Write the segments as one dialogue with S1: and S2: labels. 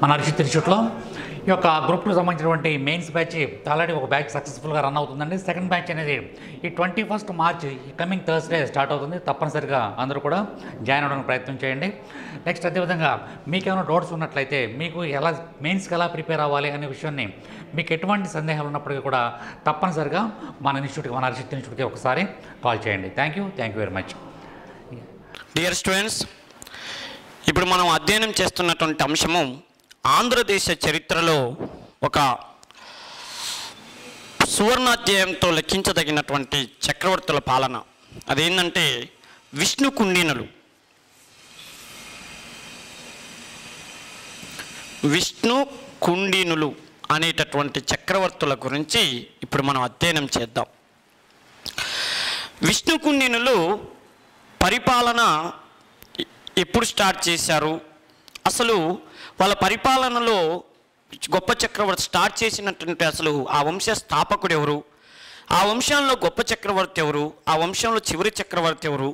S1: మన అరిషత్ ఇన్స్టిట్యూట్లో ఈ యొక్క గ్రూప్కి సంబంధించినటువంటి మెయిన్స్ బ్యాచ్ ఆల్రెడీ ఒక బ్యాచ్ సక్సెస్ఫుల్గా రన్ అవుతుందండి. సెకండ్ బ్యాచ్ అనేది ఈ 21 మార్చ్ ఈ కమింగ్ థర్స్డే స్టార్ట్ అవుతుంది. తప్పనిసరిగా అందరూ కూడా జాయిన్ అవ్వడానికి ప్రయత్నం చేయండి. నెక్స్ట్ అదేవిధంగా మీకు ఏమైనా డౌట్స్ ఉన్నట్లయితే మీకు ఎలా మెయిన్స్కి ఎలా ప్రిపేర్ అవ్వాలి అనే విషయాన్ని మీకు ఎటువంటి సందేహాలు ఉన్నప్పటికీ కూడా తప్పనిసరిగా మన ఇన్స్టిట్యూట్కి మన అరిషత్ ఇన్స్టిట్యూట్కి ఒకసారి కాల్ చేయండి. Thank you very much.
S2: Dear students, ఇప్పుడు మనం అధ్యయనం చేస్తున్నటువంటి అంశము ఆంధ్రదేశ చరిత్రలో ఒక సువర్ణాధ్యాయంతో లెక్కించదగినటువంటి చక్రవర్తుల పాలన. అదేంటంటే విష్ణు కుండినులు. విష్ణు కుండినులు అనేటటువంటి చక్రవర్తుల గురించి ఇప్పుడు మనం అధ్యయనం చేద్దాం. విష్ణు కుండినులు పరిపాలన ఎప్పుడు స్టార్ట్ చేశారు, అసలు వాళ్ళ పరిపాలనలో గొప్ప చక్రవర్తి స్టార్ట్ చేసినటువంటి అసలు ఆ వంశ స్థాపకుడు ఎవరు, ఆ వంశంలో గొప్ప చక్రవర్తి ఎవరు, ఆ వంశంలో చివరి చక్రవర్తి ఎవరు,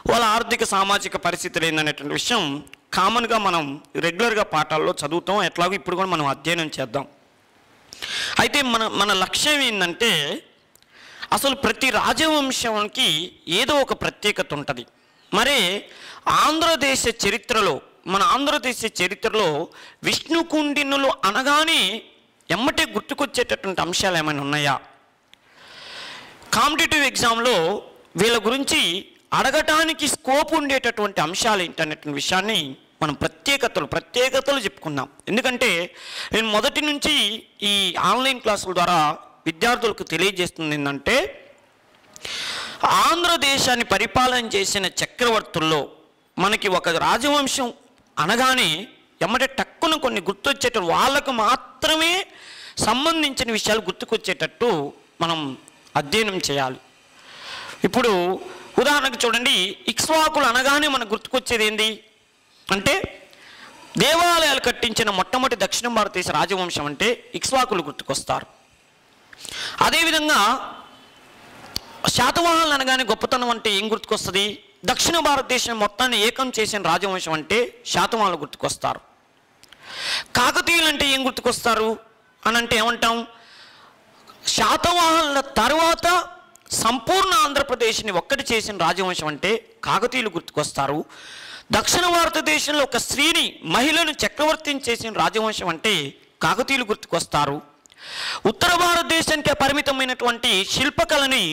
S2: వాళ్ళ ఆర్థిక సామాజిక పరిస్థితులు ఏందనేటువంటి విషయం కామన్గా మనం రెగ్యులర్గా పాఠాల్లో చదువుతాం. ఎట్లాగో ఇప్పుడు కూడా మనం అధ్యయనం చేద్దాం. అయితే మన లక్ష్యం ఏంటంటే అసలు ప్రతి రాజవంశానికి ఏదో ఒక ప్రత్యేకత ఉంటుంది. మరి ఆంధ్రదేశ చరిత్రలో మన ఆంధ్రదేశ చరిత్రలో విష్ణు కుండినులు అనగానే ఎమ్మటే గుర్తుకొచ్చేటటువంటి అంశాలు ఏమైనా ఉన్నాయా? కాంపిటేటివ్ ఎగ్జామ్లో వీళ్ళ గురించి అడగటానికి స్కోప్ ఉండేటటువంటి అంశాలు ఏంటనేటువంటి విషయాన్ని మనం ప్రత్యేకతలు చెప్పుకుందాం. ఎందుకంటే నేను మొదటి నుంచి ఈ ఆన్లైన్ క్లాసుల ద్వారా విద్యార్థులకు తెలియజేస్తుంది ఏంటంటే ఆంధ్రదేశాన్ని పరిపాలన చేసిన చక్రవర్తుల్లో మనకి ఒక రాజవంశం అనగానే ఎమ్మటే టక్కున కొన్ని గుర్తొచ్చేటట్టు వాళ్ళకు మాత్రమే సంబంధించిన విషయాలు గుర్తుకొచ్చేటట్టు మనం అధ్యయనం చేయాలి. ఇప్పుడు ఉదాహరణకు చూడండి, ఇక్ష్వాకులు అనగానే మనకు గుర్తుకొచ్చేది ఏంది అంటే దేవాలయాలు కట్టించిన మొట్టమొదటి దక్షిణ భారతదేశ రాజవంశం అంటే ఇక్ష్వాకులు గుర్తుకొస్తారు. అదేవిధంగా శాతవాహనులు అనగానే గొప్పతనం అంటే ఏం గుర్తుకొస్తుంది? దక్షిణ భారతదేశం మొత్తాన్ని ఏకం చేసిన రాజవంశం అంటే శాతవాహనులు గుర్తుకొస్తారు. కాకతీయులు అంటే ఏం గుర్తుకొస్తారు అని అంటే ఏమంటాం? శాతవాహనుల తర్వాత సంపూర్ణ ఆంధ్రప్రదేశ్ని ఒక్కటి చేసిన రాజవంశం అంటే కాకతీయులు గుర్తుకొస్తారు. దక్షిణ భారతదేశంలో ఒక స్త్రీని మహిళను చక్రవర్తిని చేసిన రాజవంశం అంటే కాకతీయులు గుర్తుకొస్తారు. ఉత్తర భారతదేశానికి పరిమితమైనటువంటి శిల్పకళని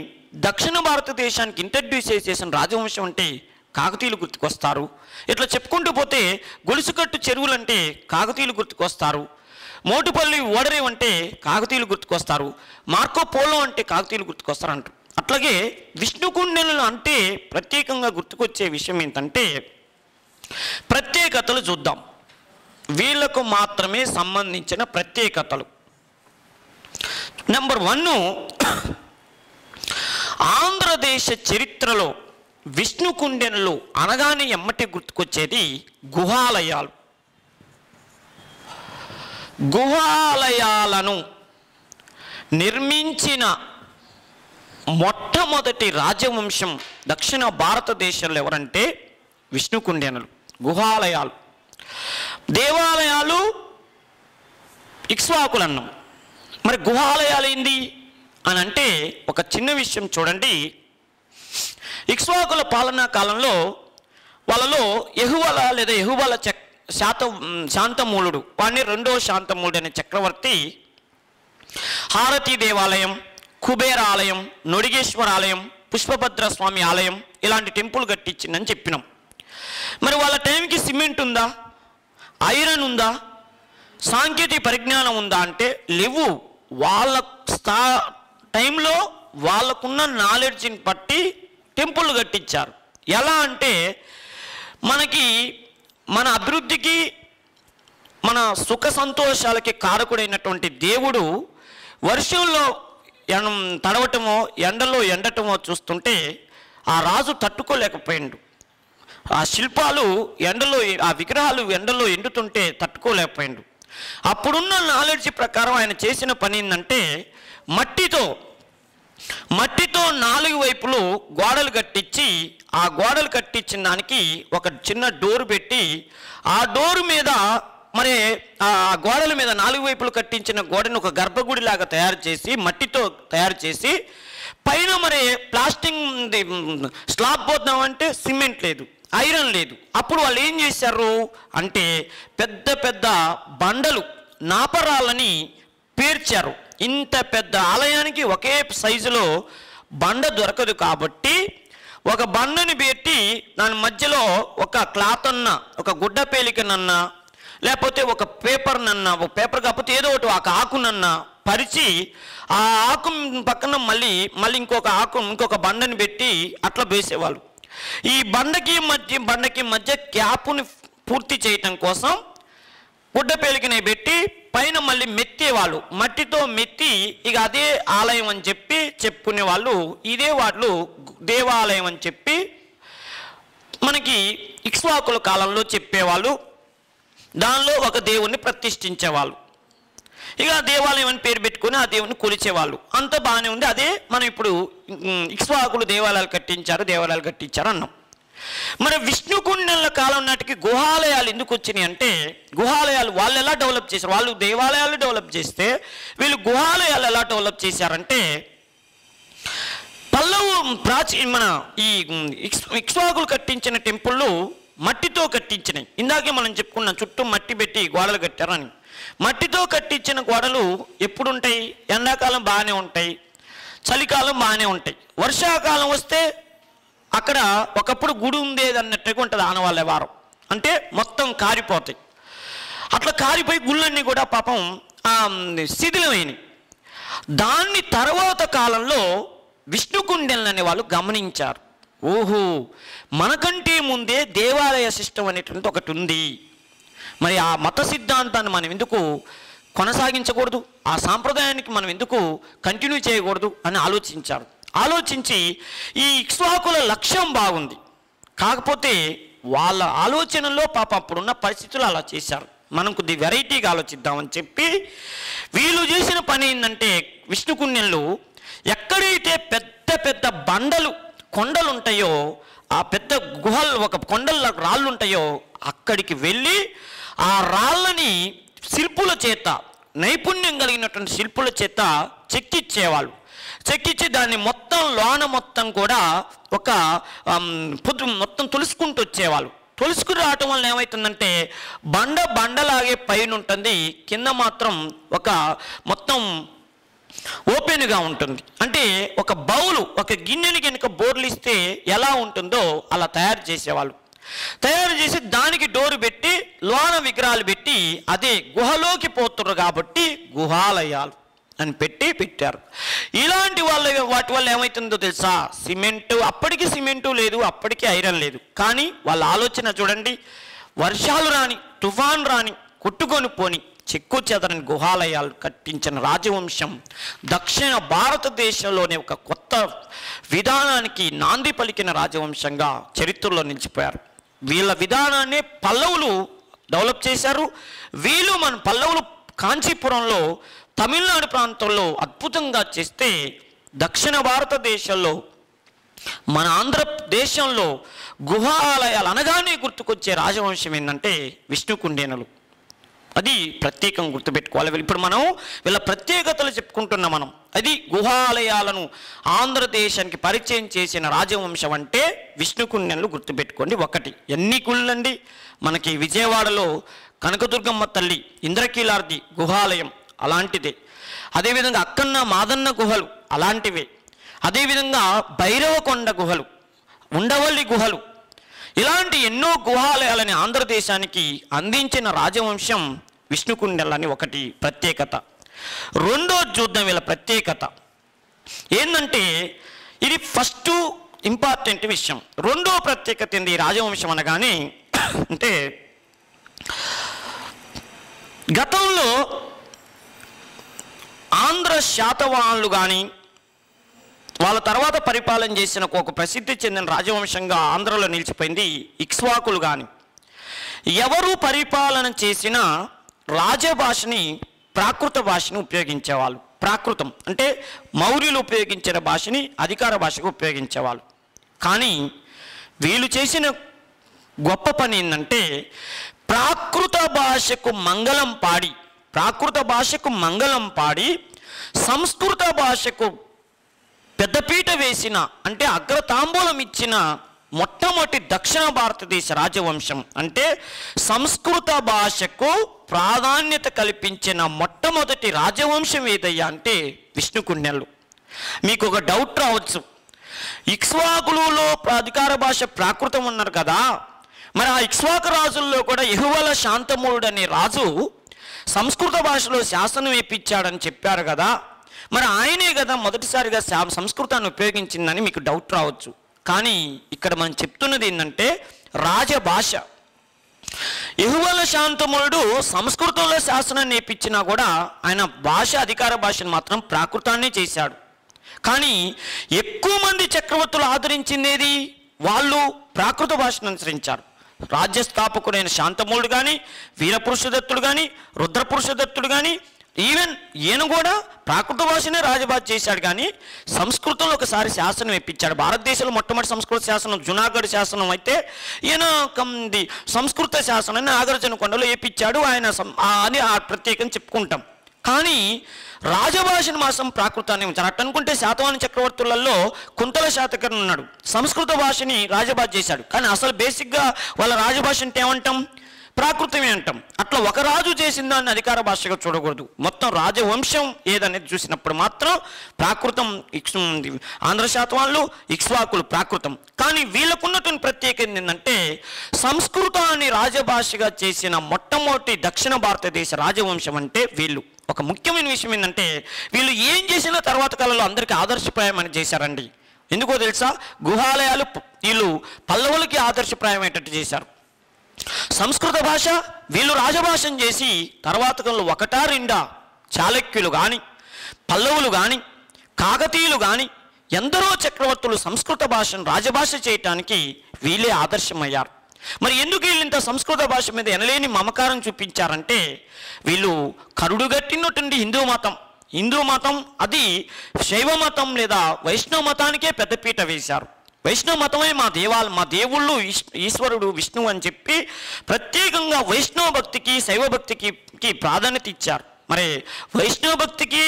S2: దక్షిణ భారతదేశానికి ఇంట్రడ్యూస్ చేసిన రాజవంశం అంటే కాకతీయులు గుర్తుకొస్తారు. ఇట్లా చెప్పుకుంటూ పోతే గొలుసుకట్టు చెరువులు అంటే కాకతీయులు గుర్తుకొస్తారు. మోటుపల్లి ఓడరేవు అంటే కాకతీయులు గుర్తుకొస్తారు. మార్కో పోలో అంటే కాకతీయులు గుర్తుకొస్తారు అంటారు. అట్లాగే విష్ణు కుండినులు అంటే ప్రత్యేకంగా గుర్తుకొచ్చే విషయం ఏంటంటే ప్రత్యేకతలు చూద్దాం. వీళ్లకు మాత్రమే సంబంధించిన ప్రత్యేకతలు. నెంబర్ 1, ఆంధ్రదేశ చరిత్రలో విష్ణు కుండినులు అనగానే ఎమ్మటే గుర్తుకొచ్చేది గుహాలయాలు. గుహాలయాలను నిర్మించిన మొట్టమొదటి రాజవంశం దక్షిణ భారతదేశంలో ఎవరంటే విష్ణు కుండినులు. గుహాలయాలు, దేవాలయాలు ఇక్ష్వాకులు అన్నాం. మరి గుహాలయాలు ఏంది అని అంటే ఒక చిన్న విషయం చూడండి. ఇక్ష్వాకుల పాలనా కాలంలో వాళ్ళలో యెహువల లేదా యెహువల శాంతమూలుడు, వాడిని 2వ శాంతమూలుడు అనే చక్రవర్తి హారతీ దేవాలయం, కుబేర ఆలయం, నొడిగేశ్వర ఆలయం, పుష్పభద్ర స్వామి ఆలయం ఇలాంటి టెంపుల్ కట్టించిందని చెప్పినాం. మరి వాళ్ళ టైంకి సిమెంట్ ఉందా, ఐరన్ ఉందా, సాంకేతిక పరిజ్ఞానం ఉందా అంటే లేవు. వాళ్ళ టైంలో వాళ్ళకున్న నాలెడ్జ్ని బట్టి టెంపుల్ కట్టించారు. ఎలా అంటే మన అభివృద్ధికి మన సుఖ సంతోషాలకి కారకుడైనటువంటి దేవుడు వర్షంలో తడవటమో ఎండలో ఎండటమో చూస్తుంటే ఆ రాజు తట్టుకోలేకపోయిండు. ఆ శిల్పాలు ఎండలో, ఆ విగ్రహాలు ఎండలో ఎండుతుంటే తట్టుకోలేకపోయిండు. అప్పుడున్న నాలెడ్జ్ ప్రకారం ఆయన చేసిన పని ఏంటంటే మట్టితో 4 వైపులు గోడలు కట్టించి ఆ గోడలు కట్టించిన దానికి ఒక చిన్న డోర్ పెట్టి ఆ డోర్ మీద మరి ఆ గోడల మీద 4 వైపులు కట్టించిన గోడను ఒక గర్భగుడిలాగా తయారు చేసి మట్టితో తయారు చేసి పైన మరి ప్లాస్టింగ్ స్లాబ్ పోద్దామంటే సిమెంట్ లేదు, ఐరన్ లేదు. అప్పుడు వాళ్ళు ఏం చేశారు అంటే పెద్ద పెద్ద బండలు నాపరాలని పేర్చారు. ఇంత పెద్ద ఆలయానికి ఒకే సైజులో బండ దొరకదు కాబట్టి ఒక బండని పెట్టి దాని మధ్యలో ఒక క్లాత్ అన్న, ఒక గుడ్డ పేలికనన్నా, లేకపోతే ఒక పేపర్నన్నా, ఒక పేపర్ కాకపోతే ఏదో ఒకటి ఒక ఆకునన్నా పరిచి ఆ ఆకు పక్కన మళ్ళీ ఇంకొక బండని పెట్టి అట్లా వేసేవాళ్ళు. ఈ బండకి మధ్య గ్యాప్ని పూర్తి చేయటం కోసం గుడ్డ పేలికనే పెట్టి పైన మళ్ళీ మెత్తేవాళ్ళు, మట్టితో మెత్తి ఇక అదే ఆలయం అని చెప్పి చెప్పుకునే వాళ్ళు. ఇదే వాళ్ళు దేవాలయం అని చెప్పి మనకి ఇక్ష్వాకుల కాలంలో చెప్పేవాళ్ళు. దానిలో ఒక దేవుణ్ణి ప్రతిష్ఠించేవాళ్ళు. ఇక దేవాలయం అని పేరు పెట్టుకుని ఆ దేవుని కొలిచేవాళ్ళు. అంత బాగానే ఉంది. అదే మనం ఇప్పుడు ఇక్ష్వాకులు దేవాలయాలు కట్టించారు అన్నాం. మరి విష్ణుకుండెల కాలం నాటికి గుహాలయాలు ఎందుకు వచ్చినాయి అంటే, గుహాలయాలు వాళ్ళు ఎలా డెవలప్ చేశారు? వాళ్ళు దేవాలయాలు డెవలప్ చేస్తే వీళ్ళు గుహాలయాలు ఎలా డెవలప్ చేశారంటే, మన ఈ ఇక్ష్వాకులు కట్టించిన టెంపుళ్ళు మట్టితో కట్టించినాయి. ఇందాకే మనం చెప్పుకున్నాం చుట్టూ మట్టి పెట్టి గోడలు కట్టారని. మట్టితో కట్టించిన గోడలు ఎప్పుడు ఉంటాయి? ఎండాకాలం బాగానే ఉంటాయి, చలికాలం బాగానే ఉంటాయి. వర్షాకాలం వస్తే అక్కడ ఒకప్పుడు గుడి ఉండేది అన్నట్టుగా ఉంటుంది ఆనవాళ్ళ వారం, అంటే మొత్తం కారిపోతాయి. అట్లా కారిపోయి గుళ్ళన్నీ కూడా పాపం శిథిలమైనవి. దాన్ని తర్వాత కాలంలో విష్ణుకుండెలను అనే వాళ్ళు గమనించారు. ఓహో, మనకంటే ముందే దేవాలయ సిస్టమ్ అనేటువంటి ఒకటి ఉంది, మరి ఆ మత సిద్ధాంతాన్ని మనం ఎందుకు కొనసాగించకూడదు, ఆ సాంప్రదాయానికి మనం ఎందుకు కంటిన్యూ చేయకూడదు అని ఆలోచించారు. ఆలోచించి ఈ ఇక్ష్వాకుల లక్ష్యం బాగుంది, కాకపోతే వాళ్ళ ఆలోచనలో పాప అప్పుడున్న పరిస్థితులు అలా చేశారు. మనం కొద్ది వెరైటీగా ఆలోచిద్దామని చెప్పి వీళ్ళు చేసిన పని ఏంటంటే, విష్ణుకుండెలు ఎక్కడైతే పెద్ద పెద్ద కొండలు ఉంటాయో, ఆ పెద్ద గుహలు ఒక కొండల రాళ్ళు ఉంటాయో అక్కడికి వెళ్ళి ఆ రాళ్ళని శిల్పుల చేత, నైపుణ్యం కలిగినటువంటి శిల్పుల చేత చెక్కిచ్చేవాళ్ళు. చెక్కించి దాన్ని మొత్తం లోన మొత్తం కూడా ఒక మొత్తం తులుసుకుంటూ వచ్చేవాళ్ళు. తులుసుకుని రావటం వల్ల ఏమవుతుందంటే బండలాగే పైన ఉంటుంది, కింద మాత్రం ఒక మొత్తం ఓపెన్గా ఉంటుంది. అంటే ఒక బౌలు, ఒక గిన్నెని కనుక బోర్లు ఇస్తే ఎలా ఉంటుందో అలా తయారు చేసేవాళ్ళు. తయారు చేసి దానికి డోరు పెట్టి లోన విగ్రహాలు పెట్టి అదే గుహలోకి పోతున్నారు కాబట్టి గుహాలయాలు అని పెట్టారు. ఇలాంటి వాటి వల్ల ఏమవుతుందో తెలుసా? సిమెంటు, అప్పటికి సిమెంటు లేదు, అప్పటికి ఐరన్ లేదు, కానీ వాళ్ళ ఆలోచన చూడండి. వర్షాలు రాని, తుఫాన్ రాని, కొట్టుకొని పోని చెక్కు చెదరని గుహాలయాలు కట్టించిన రాజవంశం దక్షిణ భారతదేశంలోనే ఒక కొత్త విధానానికి నాంది పలికిన రాజవంశంగా చరిత్రలో నిలిచిపోయారు. వీళ్ళ విధానాన్ని పల్లవులు డెవలప్ చేశారు. వీళ్ళు మన పల్లవులు కాంచీపురంలో తమిళనాడు ప్రాంతంలో అద్భుతంగా చేస్తే, దక్షిణ భారతదేశంలో మన ఆంధ్రదేశంలో గుహాలయాలు అనగానే గుర్తుకొచ్చే రాజవంశం ఏంటంటే విష్ణుకుండెనులు. అది ప్రత్యేకంగా గుర్తుపెట్టుకోవాలి. ఇప్పుడు మనం వీళ్ళ ప్రత్యేకతలు చెప్పుకుంటున్నాం మనం. అది గుహాలయాలను ఆంధ్రదేశానికి పరిచయం చేసిన రాజవంశం అంటే విష్ణుకుండెనులు గుర్తుపెట్టుకోండి. ఒకటి, ఎన్ని గుళ్ళండి మనకి విజయవాడలో కనకదుర్గమ్మ తల్లి, ఇంద్రకీలార్తి గుహాలయం అలాంటిదే. అదేవిధంగా అక్కన్న మాదన్న గుహలు అలాంటివే. అదేవిధంగా భైరవకొండ గుహలు, ఉండవల్లి గుహలు, ఇలాంటి ఎన్నో గుహాలయాలని ఆంధ్రదేశానికి అందించిన రాజవంశం విష్ణుకుండెలని ఒకటి ప్రత్యేకత. రెండో చూద్దాం వీళ్ళ ప్రత్యేకత ఏంటంటే, ఇది ఫస్ట్ ఇంపార్టెంట్ విషయం. రెండో ప్రత్యేకత ఏంది ఈ రాజవంశం అనగానే అంటే, గతంలో ఆంధ్ర శాతవాహనులు కానీ వాళ్ళ తర్వాత పరిపాలన చేసిన ఒక ప్రసిద్ధి చెందిన రాజవంశంగా ఆంధ్రలో నిలిచిపోయింది ఇక్ష్వాకులు. కానీ ఎవరు పరిపాలన చేసినా రాజభాషని, ప్రాకృత భాషని ఉపయోగించేవాళ్ళు. ప్రాకృతం అంటే మౌర్యులు ఉపయోగించిన భాషని అధికార భాషగా ఉపయోగించేవాళ్ళు. కానీ వీళ్ళు చేసిన గొప్ప పని ఏంటంటే, ప్రాకృత భాషకు మంగళం పాడి సంస్కృత భాషకు పెద్దపీట వేసిన, అంటే అగ్రతాంబూలం ఇచ్చిన మొట్టమొదటి దక్షిణ భారతదేశ రాజవంశం, అంటే సంస్కృత భాషకు ప్రాధాన్యత కల్పించిన మొట్టమొదటి రాజవంశం ఏదయ్యా అంటే విష్ణుకుండెళ్ళు. మీకు ఒక డౌట్ రావచ్చు, ఇక్ష్వాకులలో అధికార భాష ప్రాకృతం ఉన్నారు కదా, మరి ఆ ఇక్ష్వాకు రాజుల్లో కూడా యెహువల శాంతమూలుడు అనే రాజు సంస్కృత భాషలో శాసనం వేయించాడని చెప్పారు కదా, మరి ఆయనే కదా మొదటిసారిగా సంస్కృతాన్ని ఉపయోగించిందని మీకు డౌట్ రావచ్చు. కానీ ఇక్కడ మనం చెప్తున్నది ఏంటంటే రాజభాష. యెహువల శాంతమూలుడు సంస్కృతంలో శాసనాన్ని నేర్పించినా కూడా ఆయన భాష, అధికార భాషను మాత్రం ప్రాకృతాన్ని చేశాడు. కానీ ఎక్కువ మంది చక్రవర్తులు ఆదరించిందేది, వాళ్ళు ప్రాకృత భాషను అనుసరించారు. రాజ్యస్థాపకుడైన శాంతమూలుడు కానీ, వీరపురుషదత్తుడు కానీ, రుద్రపురుషదత్తుడు కానీ, ఈవెన్ ఈయన కూడా ప్రాకృత భాషనే రాజభాష చేశాడు. కానీ సంస్కృతంలో ఒకసారి శాసనం వేయించాడు. భారతదేశంలో మొట్టమొదటి సంస్కృత శాసనం జునాగఢ్ శాసనం అయితే, ఈయన సంస్కృత శాసనాన్ని నాగార్జునకొండలో వేయించాడు ఆయన అని ప్రత్యేకంగా చెప్పుకుంటాం. కానీ రాజభాషను మాత్రం ప్రాకృతాన్ని ఉంచారు. అట్ట అనుకుంటే శాతవాహన చక్రవర్తులలో కుంతల శాతకర్ణి ఉన్నాడు, సంస్కృత భాషని రాజభాష చేశాడు. కానీ అసలు బేసిక్గా వాళ్ళ రాజభాష అంటే ఏమంటాం, ప్రాకృతమే అంటాం. అట్లా ఒక రాజు చేసిన దాన్ని అధికార భాషగా చూడకూడదు. మొత్తం రాజవంశం ఏదనేది చూసినప్పుడు మాత్రం ప్రాకృతం ఆంధ్ర శాతవాహనులు, ఇక్ష్వాకులు ప్రాకృతం. కానీ వీళ్ళకున్నటువంటి ప్రత్యేకత ఏంటంటే సంస్కృతాన్ని రాజభాషగా చేసిన మొట్టమొదటి దక్షిణ భారతదేశ రాజవంశం అంటే వీళ్ళు. ఒక ముఖ్యమైన విషయం ఏంటంటే వీళ్ళు ఏం చేసినా తర్వాత కాలంలో అందరికీ ఆదర్శప్రాయం అని చేశారండి. ఎందుకో తెలుసా, గుహాలయాలు వీళ్ళు పల్లవులకి ఆదర్శప్రాయమయ్యేటట్టు చేశారు. సంస్కృత భాష వీళ్ళు రాజభాషను చేసి తర్వాత కాలంలో ఒకటా రెండా చాళుక్యులు కానీ, పల్లవులు కానీ, కాకతీయులు కానీ ఎందరో చక్రవర్తులు సంస్కృత భాషను రాజభాష చేయటానికి వీళ్ళే ఆదర్శమయ్యారు. మరి ఎందుకు వీళ్ళు ఇంత సంస్కృత భాష మీద ఎనలేని మమకారం చూపించారంటే వీళ్ళు కరుడుగట్టినటువంటి హిందూ మతం అది శైవ మతం లేదా వైష్ణవ మతానికే పెద్దపీట వేశారు. వైష్ణవ మతమే మా దేవుళ్ళు ఈశ్వరుడు విష్ణువు అని చెప్పి ప్రత్యేకంగా వైష్ణవ భక్తికి శైవ భక్తికి ప్రాధాన్యత ఇచ్చారు. మరి వైష్ణవ భక్తికి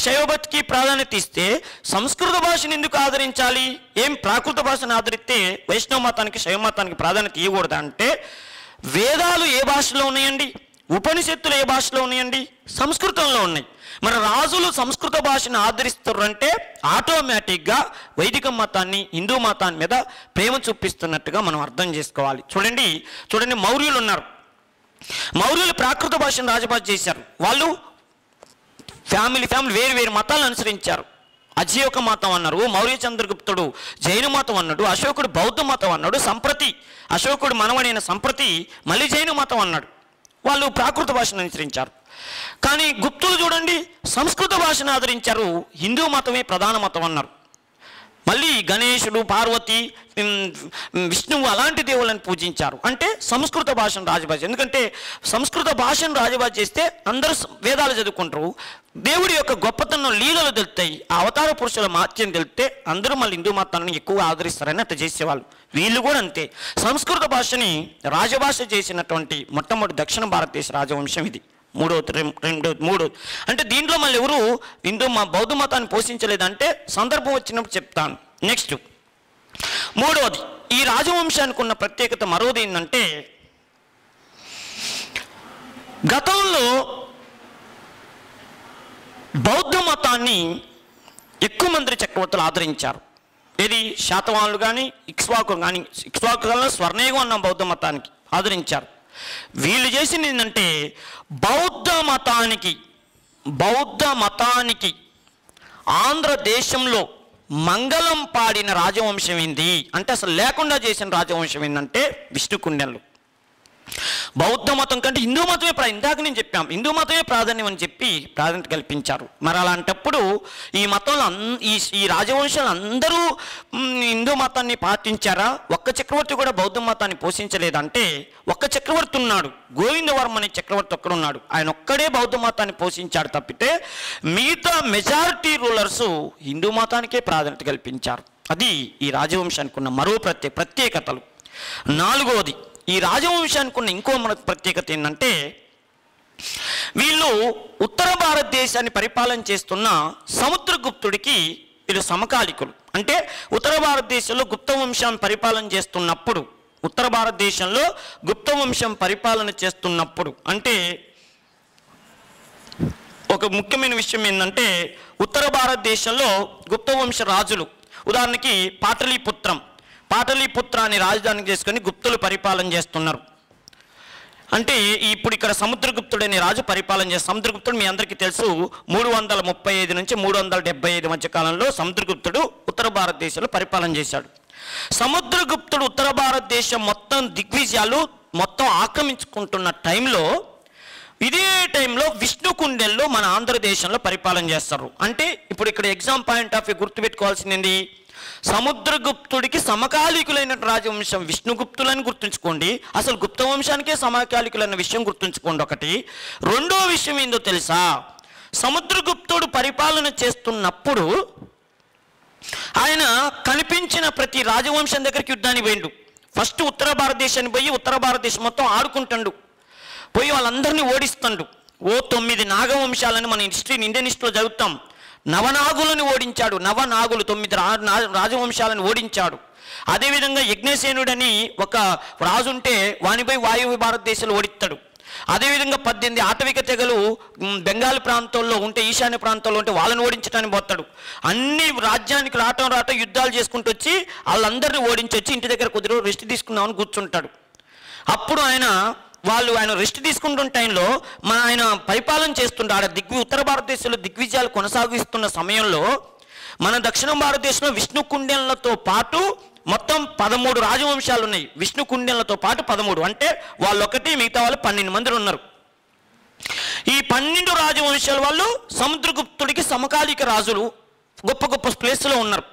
S2: శైవ భక్తికి ప్రాధాన్యత ఇస్తే సంస్కృత భాషను ఎందుకు ఆదరించాలి? ఏం ప్రాకృత భాషను ఆదరిస్తే వైష్ణవ మతానికి శైవ మతానికి ప్రాధాన్యత ఇవ్వకూడదు అంటే, వేదాలు ఏ భాషలో ఉన్నాయండి, ఉపనిషత్తులు ఏ భాషలో ఉన్నాయండి, సంస్కృతంలో ఉన్నాయి. మన రాజులు సంస్కృత భాషను ఆదరిస్తారంటే ఆటోమేటిక్గా వైదిక మతాన్ని హిందూ మతాన్ని మీద ప్రేమ చూపిస్తున్నట్టుగా మనం అర్థం చేసుకోవాలి. చూడండి మౌర్యులు ఉన్నారు. మౌర్యులు ప్రాకృత భాషను రాజభాష చేశారు. వాళ్ళు ఫ్యామిలీ వేరు మతాలను అనుసరించారు. అజీవక మతం అన్నారు, మౌర్య చంద్రగుప్తుడు జైన మతం అన్నాడు, అశోకుడు బౌద్ధ మతం అన్నాడు, అశోకుడు మనవడైన సంప్రతి మళ్ళీ జైన మతం అన్నాడు. వాళ్ళు ప్రాకృత భాషను అనుసరించారు. కానీ గుప్తులు చూడండి సంస్కృత భాషను ఆదరించారు, హిందూ మతమే ప్రధాన మతం అన్నారు. మళ్ళీ గణేశుడు, పార్వతి, విష్ణువు అలాంటి దేవుళ్ళని పూజించారు. అంటే సంస్కృత భాషను రాజభాష. ఎందుకంటే సంస్కృత భాషను రాజభాష చేస్తే అందరూ వేదాలు చదువుకుంటారు, దేవుడి యొక్క గొప్పతనం లీలలు తెలుస్తాయి, ఆ అవతార పురుషుల మహత్యం తెలిస్తే అందరూ మళ్ళీ హిందూ మతాన్ని ఎక్కువగా ఆదరిస్తారని అట్లా చేసేవాళ్ళు. వీళ్ళు కూడా అంతే. సంస్కృత భాషని రాజభాష చేసినటువంటి మొట్టమొదటి దక్షిణ భారతదేశ రాజవంశం ఇది. మూడోది అంటే దీంట్లో మళ్ళీ ఎవరు బౌద్ధ మతాన్ని పోషించలేదంటే సందర్భం వచ్చినప్పుడు చెప్తాను. నెక్స్ట్ మూడోది, ఈ రాజవంశానికి ఉన్న ప్రత్యేకత మరోది ఏంటంటే గతంలో బౌద్ధ మతాన్ని ఎక్కువ మంది చక్రవర్తులు ఆదరించారు. ఇది శాతవాహనులు కానీ ఇక్ష్వాకులు స్వర్ణయుగం అన్న బౌద్ధ మతానికి ఆదరించారు. వీళ్ళు చేసింది ఏంటంటే బౌద్ధ మతానికి ఆంధ్రదేశంలో మంగళం పాడిన రాజవంశం ఏంది అంటే, అసలు లేకుండా చేసిన రాజవంశం ఏంటంటే విష్ణుకుండెళ్ళు. బౌద్ధ మతం కంటే హిందూ మతమే ఇందాక నేను చెప్పాం, హిందూ మతమే ప్రాధాన్యం అని చెప్పి ప్రాధాన్యత కల్పించారు. మరి అలాంటప్పుడు ఈ మతంలో ఈ రాజవంశాలు అందరూ హిందూ మతాన్ని పాటించారా? ఒక్క చక్రవర్తి కూడా బౌద్ధ మతాన్ని పోషించలేదంటే, ఒక్క చక్రవర్తి ఉన్నాడు, గోవిందవర్మ అనే చక్రవర్తి ఒక్కడున్నాడు, ఆయన ఒక్కడే బౌద్ధ మతాన్ని పోషించాడు తప్పితే మిగతా మెజారిటీ రూలర్స్ హిందూ మతానికే ప్రాధాన్యత కల్పించారు. అది ఈ రాజవంశానికి ఉన్న మరో ప్రత్యేకతలు. నాలుగవది, ఈ రాజవంశానికి ఉన్న ఇంకో మనకు ప్రత్యేకత ఏంటంటే వీళ్ళు ఉత్తర భారతదేశాన్ని పరిపాలన చేస్తున్న సముద్రగుప్తుడికి వీళ్ళు సమకాలికులు. అంటే ఉత్తర భారతదేశంలో గుప్త వంశం పరిపాలన చేస్తున్నప్పుడు ఉత్తర భారతదేశంలో గుప్త వంశం పరిపాలన చేస్తున్నప్పుడు అంటే ఒక ముఖ్యమైన విషయం ఏంటంటే ఉత్తర భారతదేశంలో గుప్త వంశ రాజులు ఉదాహరణకి పాటలీపుత్ర అనే రాజధానికి చేసుకొని గుప్తులు పరిపాలన చేస్తున్నారు. అంటే ఇప్పుడు ఇక్కడ సముద్రగుప్తుడు అనే రాజు పరిపాలన చేస్తారు. సముద్రగుప్తుడు మీ అందరికీ తెలుసు 335 నుంచి 375 మధ్య కాలంలో సముద్రగుప్తుడు ఉత్తర భారతదేశంలో పరిపాలన చేశాడు. సముద్రగుప్తుడు ఉత్తర భారతదేశం మొత్తం దిగ్విజయాలు మొత్తం ఆక్రమించుకుంటున్న టైంలో ఇదే టైంలో విష్ణుకుండెల్లో మన ఆంధ్రదేశంలో పరిపాలన చేస్తారు. అంటే ఇప్పుడు ఇక్కడ ఎగ్జామ్ పాయింట్ ఆఫ్ వ్యూ గుర్తుపెట్టుకోవాల్సింది సముద్రగుప్తుడికి సమకాలీకులైన రాజవంశం విష్ణుగుప్తులని గుర్తుంచుకోండి. అసలు గుప్త వంశానికే సమకాలీకులైన విషయం గుర్తుంచుకోండి ఒకటి. రెండో విషయం ఏందో తెలుసా, సముద్రగుప్తుడు పరిపాలన చేస్తున్నప్పుడు ఆయన కనిపించిన ప్రతి రాజవంశం దగ్గరికి యుద్ధానికి పోయిండు. ఫస్ట్ ఉత్తర భారతదేశాన్ని పోయి ఉత్తర భారతదేశం మొత్తం ఆడుకుంటాడు, పోయి వాళ్ళందరినీ ఓడిస్తాడు. 9 నాగవంశాలని మన ఇండియన్ హిస్టరీలో చదువుతాం. నవనాగులను ఓడించాడు. 9 రాజవంశాలను ఓడించాడు. అదేవిధంగా యజ్ఞసేనుడని ఒక రాజు ఉంటే వానిపై వాయువ్య భారతదేశంలో ఓడిస్తాడు. అదేవిధంగా 18 ఆటవిక తెగలు బెంగాల్ ప్రాంతంలో ఉంటే ఈశాన్య ప్రాంతంలో ఉంటే వాళ్ళని ఓడించడానికి పోతాడు. అన్ని రాజ్యానికి రావటం యుద్ధాలు చేసుకుంటూ వచ్చి వాళ్ళందరినీ ఓడించి వచ్చి ఇంటి దగ్గర కొద్ది రోజులు రెస్ట్ తీసుకుందామని కూర్చుంటాడు. అప్పుడు ఆయన రెస్ట్ తీసుకుంటున్న టైంలో ఆయన పరిపాలన చేస్తుంటాడు. ఉత్తర భారతదేశంలో దిగ్విజయాలు కొనసాగిస్తున్న సమయంలో మన దక్షిణ భారతదేశంలో విష్ణుకుండెలతో పాటు మొత్తం 13 రాజవంశాలు ఉన్నాయి. విష్ణుకుండెలతో పాటు 13 అంటే వాళ్ళు ఒకటి, మిగతా వాళ్ళు 12 మంది ఉన్నారు. ఈ 12 రాజవంశాల వాళ్ళు సముద్రగుప్తుడికి సమకాలిక రాజులు గొప్ప గొప్ప ప్లేస్లో ఉన్నారు.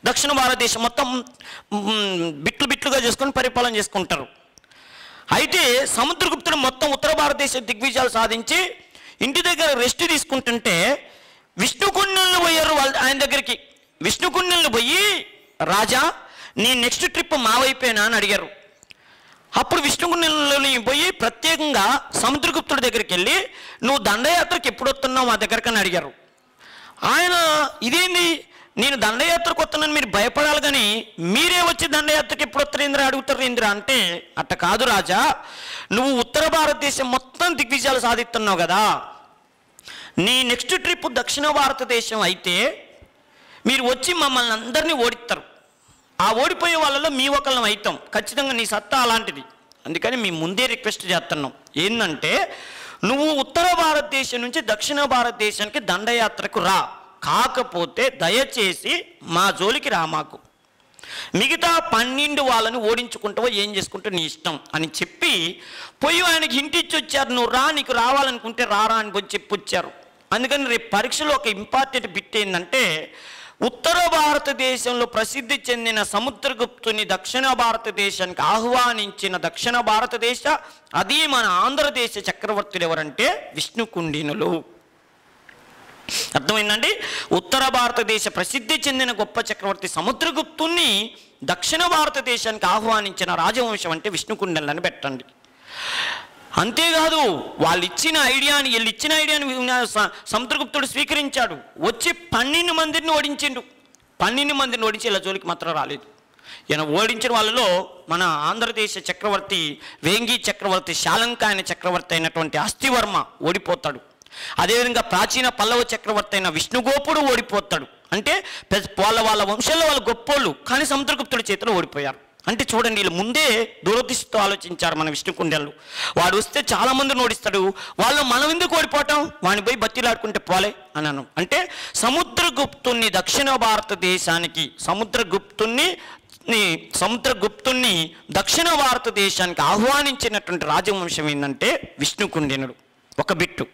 S2: దక్షిణ భారతదేశం మొత్తం బిట్లుగా చేసుకొని పరిపాలన చేసుకుంటారు. అయితే సముద్రగుప్తుడు మొత్తం ఉత్తర భారతదేశ దిగ్విజయాలు సాధించి ఇంటి దగ్గర రెస్ట్ తీసుకుంటుంటే విష్ణుకుండెలను పోయారు ఆయన దగ్గరికి. విష్ణుకుండెలను పోయి, రాజా నీ నెక్స్ట్ ట్రిప్ మా వైపేనా అని అడిగారు. అప్పుడు విష్ణుకుండెలని పోయి ప్రత్యేకంగా సముద్రగుప్తుడి దగ్గరికి వెళ్ళి నువ్వు దండయాత్రకి ఎప్పుడు వస్తున్నావు మా దగ్గరకని అడిగారు. ఆయన ఇదేంది, నేను దండయాత్రకు వస్తున్నాను మీరు భయపడాలి కానీ మీరే వచ్చి దండయాత్రకి ఎప్పుడు వస్తారు అడుగుతారు ఇంద్ర అంటే, అట్ట కాదు రాజా, నువ్వు ఉత్తర భారతదేశం మొత్తం దిగ్విజయాలు సాధిస్తున్నావు కదా, నీ నెక్స్ట్ ట్రిప్ దక్షిణ భారతదేశం అయితే మీరు వచ్చి మమ్మల్ని అందరినీ ఓడిస్తారు. ఆ ఓడిపోయే వాళ్ళలో మీ ఒకళ్ళం అవుతాం, ఖచ్చితంగా నీ సత్తా అలాంటిది. అందుకని మీ ముందే రిక్వెస్ట్ చేస్తున్నాం ఏంటంటే నువ్వు ఉత్తర భారతదేశం నుంచి దక్షిణ భారతదేశానికి దండయాత్రకు రా, కాకపోతే దయచేసి మా జోలికి రా, మాకు మిగతా 12 వాళ్ళని ఓడించుకుంటావో ఏం చేసుకుంటావు నీ ఇష్టం అని చెప్పి పోయి ఆయనకి ఇంటిచ్చి వచ్చారు. నువ్వు రా, నీకు రావాలనుకుంటే రారా అని పోయి చెప్పి వచ్చారు. అందుకని రేపు పరీక్షలో ఒక ఇంపార్టెంట్ బిట్ ఏంటంటే ఉత్తర భారతదేశంలో ప్రసిద్ధి చెందిన సముద్రగుప్తుని దక్షిణ భారతదేశానికి ఆహ్వానించిన దక్షిణ భారతదేశ అది మన ఆంధ్రదేశ చక్రవర్తులు ఎవరంటే విష్ణుకుండినులు. అర్థమైందండి? ఉత్తర భారతదేశ ప్రసిద్ధి చెందిన గొప్ప చక్రవర్తి సముద్రగుప్తుని దక్షిణ భారతదేశానికి ఆహ్వానించిన రాజవంశం అంటే విష్ణుకుండెలని పెట్టండి. అంతేకాదు వీళ్ళు ఇచ్చిన ఐడియాని సముద్రగుప్తుడు స్వీకరించాడు. వచ్చి 12 మందిని ఓడించిండు. 12 మందిని ఓడించి ఇలా జోలికి మాత్రం రాలేదు. ఈయన ఓడించిన వాళ్ళలో మన ఆంధ్రదేశ చక్రవర్తి వేంగి చక్రవర్తి శాలంకాయన చక్రవర్తి అయినటువంటి అస్థివర్మ ఓడిపోతాడు. అదేవిధంగా ప్రాచీన పల్లవ చక్రవర్తి అయిన విష్ణుగోపుడు ఓడిపోతాడు. అంటే వాళ్ళ వంశంలో వాళ్ళు గొప్పోళ్ళు, కానీ సముద్రగుప్తుడి చేతిలో ఓడిపోయారు. అంటే చూడండి, వీళ్ళు ముందే దూరదృష్టితో ఆలోచించారు మన విష్ణుకుండెలు. వాడు వస్తే చాలా మందిని ఓడిస్తాడు, వాళ్ళు మనం ఎందుకు ఓడిపోవటం, వాడిని పోయి బతిలాడుకుంటే పోలే అన్నాను. అంటే సముద్రగుప్తుని దక్షిణ భారతదేశానికి సముద్రగుప్తుని దక్షిణ భారతదేశానికి ఆహ్వానించినటువంటి రాజవంశం ఏంటంటే విష్ణుకుండెనుడు. ఒక బిట్టు.